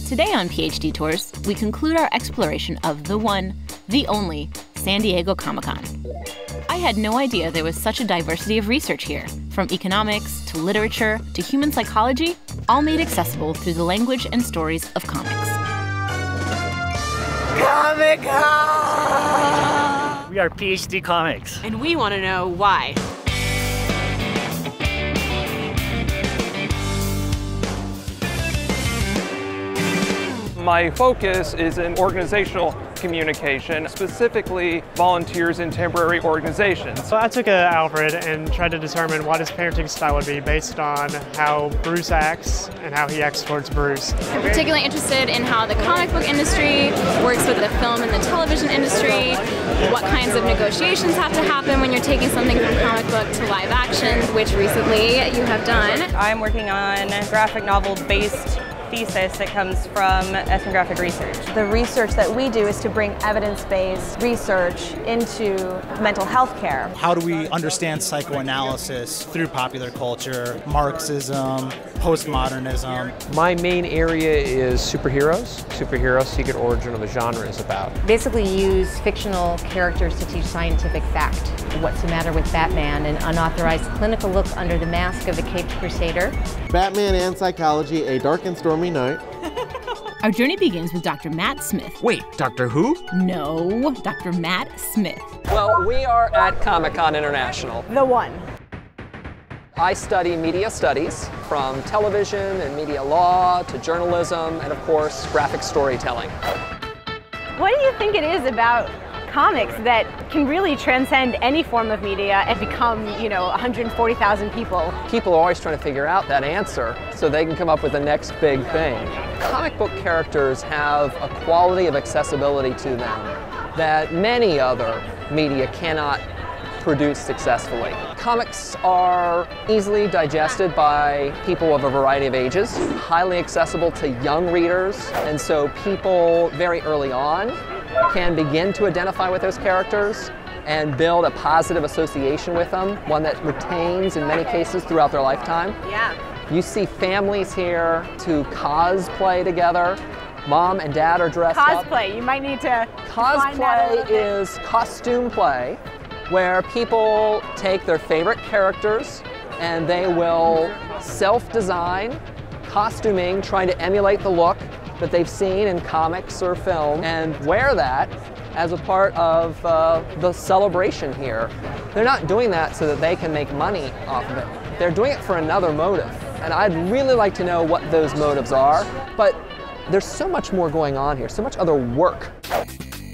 Today on Ph.Detours, we conclude our exploration of the one, the only, San Diego Comic-Con. I had no idea there was such a diversity of research here, from economics to literature to human psychology, all made accessible through the language and stories of comics. Comic-Con! We are PhD Comics. And we want to know why. My focus is in organizational communication, specifically volunteers in temporary organizations. So I took Alfred and tried to determine what his parenting style would be based on how Bruce acts and how he acts towards Bruce. I'm particularly interested in how the comic book industry works with the film and the television industry, what kinds of negotiations have to happen when you're taking something from comic book to live action, which recently you have done. I'm working on graphic novel-based thesis that comes from ethnographic research. The research that we do is to bring evidence-based research into mental health care. How do we understand psychoanalysis through popular culture, Marxism, postmodernism? My main area is superheroes. Superheroes, secret origin of the genre is about. Basically use fictional characters to teach scientific fact. What's the matter with Batman? An unauthorized clinical look under the mask of a caped crusader. Batman and Psychology, A Dark and Stormy Night. Our journey begins with Dr. Matt Smith. Wait, Doctor Who? No, Dr. Matt Smith. Well, we are at Comic-Con International. The one. I study media studies, from television and media law to journalism and, of course, graphic storytelling. What do you think it is about comics that can really transcend any form of media and become, 140,000 people? People are always trying to figure out that answer so they can come up with the next big thing. Comic book characters have a quality of accessibility to them that many other media cannot produce successfully. Comics are easily digested by people of a variety of ages, highly accessible to young readers, and so people very early on can begin to identify with those characters and build a positive association with them, one that retains in many cases throughout their lifetime. Yeah. You see families here to cosplay together. Mom and dad are dressed up. Cosplay, you might need to Cosplay is costume play, where people take their favorite characters and they will self-design costuming, trying to emulate the look that they've seen in comics or film and wear that as a part of the celebration here. They're not doing that so that they can make money off of it. They're doing it for another motive. And I'd really like to know what those motives are, but there's so much more going on here, so much other work.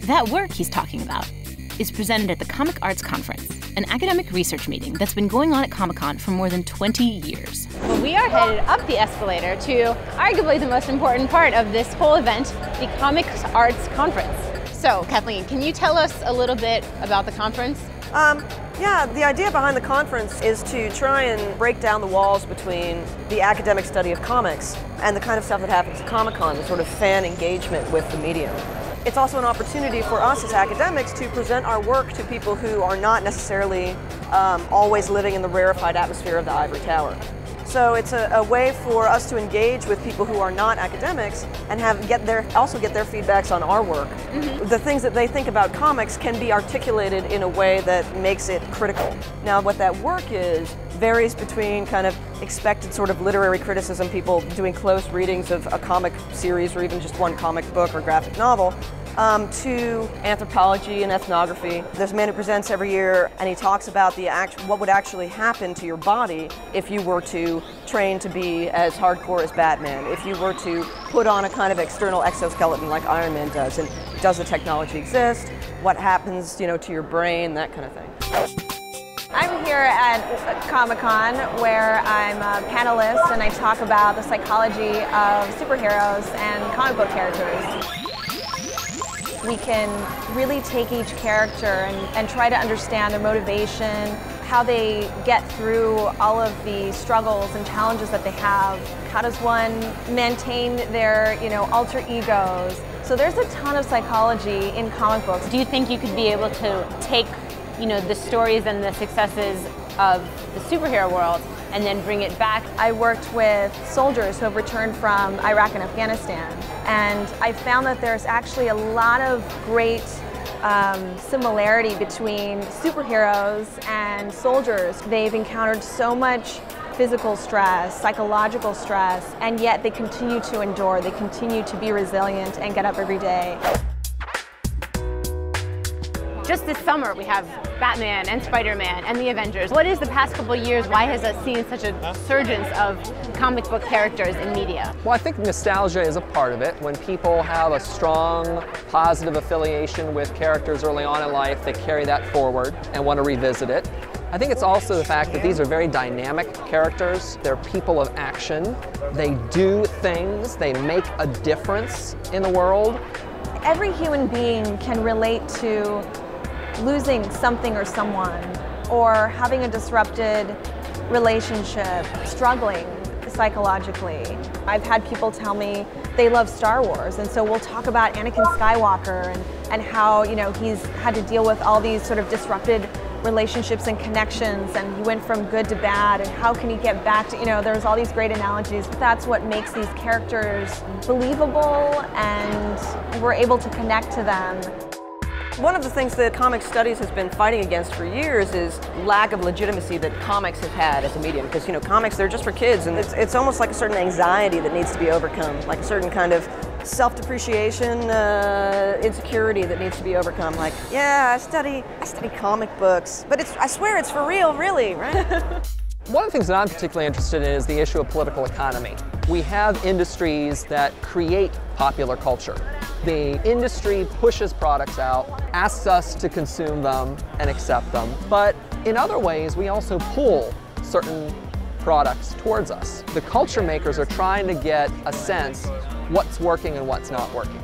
That work he's talking about is presented at the Comic Arts Conference, an academic research meeting that's been going on at Comic-Con for more than 20 years. Well, we are headed up the escalator to arguably the most important part of this whole event, the Comic Arts Conference. So, Kathleen, can you tell us a little bit about the conference? Yeah, the idea behind the conference is to try and break down the walls between the academic study of comics and the kind of stuff that happens at Comic-Con, the sort of fan engagement with the medium. It's also an opportunity for us as academics to present our work to people who are not necessarily always living in the rarefied atmosphere of the ivory tower. So it's a way for us to engage with people who are not academics and also get their feedbacks on our work. Mm-hmm. The things that they think about comics can be articulated in a way that makes it critical. Now, what that work is varies between kind of expected sort of literary criticism, people doing close readings of a comic series or even just one comic book or graphic novel, to anthropology and ethnography. There's a man who presents every year and he talks about what would actually happen to your body if you were to train to be as hardcore as Batman, if you were to put on a kind of external exoskeleton like Iron Man does, and does the technology exist, what happens to your brain, that kind of thing. I'm here at Comic-Con where I'm a panelist and I talk about the psychology of superheroes and comic book characters. We can really take each character and try to understand their motivation, how they get through all of the struggles and challenges that they have. How does one maintain their, alter egos? So there's a ton of psychology in comic books. Do you think you could be able to take, the stories and the successes of the superhero world and then bring it back? I worked with soldiers who have returned from Iraq and Afghanistan, and I found that there's actually a lot of great similarity between superheroes and soldiers. They've encountered so much physical stress, psychological stress, and yet they continue to endure, they continue to be resilient and get up every day. Just this summer, we have Batman and Spider-Man and the Avengers. What is the past couple of years, why has that seen such a surgence of comic book characters in media? Well, I think nostalgia is a part of it. When people have a strong, positive affiliation with characters early on in life, they carry that forward and want to revisit it. I think it's also the fact that these are very dynamic characters. They're people of action. They do things. They make a difference in the world. Every human being can relate to losing something or someone, or having a disrupted relationship, struggling psychologically. I've had people tell me they love Star Wars, and so we'll talk about Anakin Skywalker and how, you know, he's had to deal with all these sort of disrupted relationships and connections, and he went from good to bad, and how can he get back to, you know, there's all these great analogies. That's what makes these characters believable, and we're able to connect to them. One of the things that comic studies has been fighting against for years is lack of legitimacy that comics have had as a medium. Because, you know, comics, they're just for kids, and it's almost like a certain anxiety that needs to be overcome, like a certain kind of self-depreciation, insecurity that needs to be overcome. Like, yeah, I study comic books, but I swear it's for real, really, right? One of the things that I'm particularly interested in is the issue of political economy. We have industries that create popular culture. The industry pushes products out, asks us to consume them and accept them, but in other ways we also pull certain products towards us. The culture makers are trying to get a sense what's working and what's not working.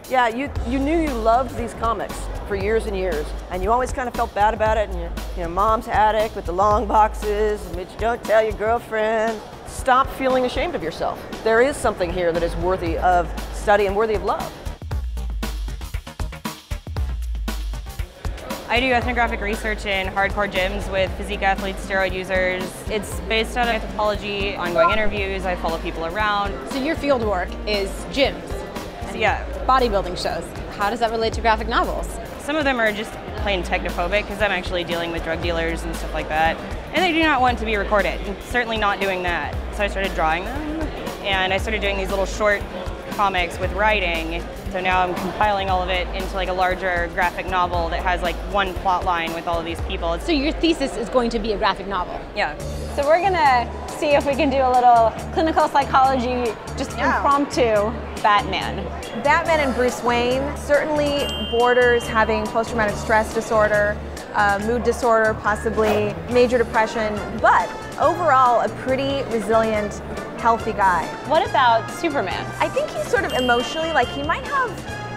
Yeah, you knew you loved these comics for years and years, and you always kind of felt bad about it, and your mom's attic with the long boxes, which you don't tell your girlfriend. Stop feeling ashamed of yourself. There is something here that is worthy of study and worthy of love. I do ethnographic research in hardcore gyms with physique athletes, steroid users. It's based on anthropology, ongoing interviews, I follow people around. So your field work is gyms? Yeah. Bodybuilding shows. How does that relate to graphic novels? Some of them are just plain technophobic because I'm actually dealing with drug dealers and stuff like that. And they do not want to be recorded, and certainly not doing that. So I started drawing them, and I started doing these little short comics with writing. So now I'm compiling all of it into like a larger graphic novel that has like one plot line with all of these people. So your thesis is going to be a graphic novel? Yeah. So we're gonna see if we can do a little clinical psychology, just impromptu Batman. Batman and Bruce Wayne certainly borders having post-traumatic stress disorder, mood disorder, possibly major depression, but overall a pretty resilient, healthy guy. What about Superman? I think he's sort of emotionally, like he might have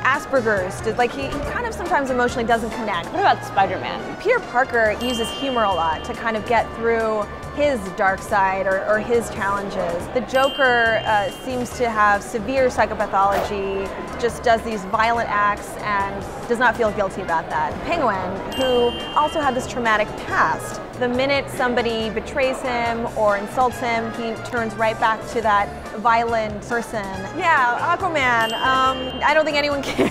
Asperger's, like he kind of sometimes emotionally doesn't connect. What about Spider-Man? Peter Parker uses humor a lot to kind of get through his dark side or his challenges. The Joker seems to have severe psychopathology, just does these violent acts and does not feel guilty about that. Penguin, who also had this traumatic past, the minute somebody betrays him or insults him, he turns right back to that violent person. Yeah, Aquaman, I don't think anyone cares.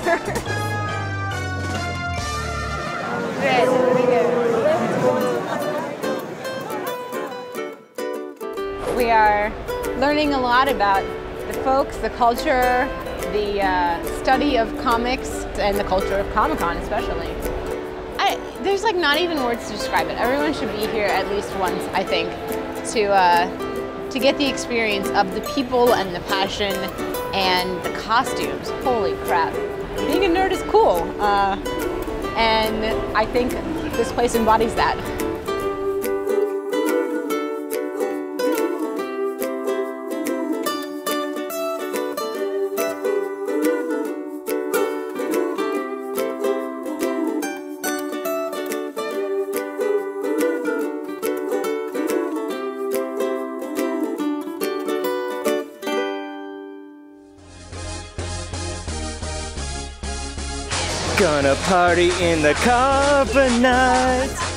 We are learning a lot about the folks, the culture, the study of comics, and the culture of Comic-Con especially. There's like not even words to describe it. Everyone should be here at least once, I think, to get the experience of the people and the passion and the costumes. Holy crap. Being a nerd is cool. And I think this place embodies that. Gonna party in the car night.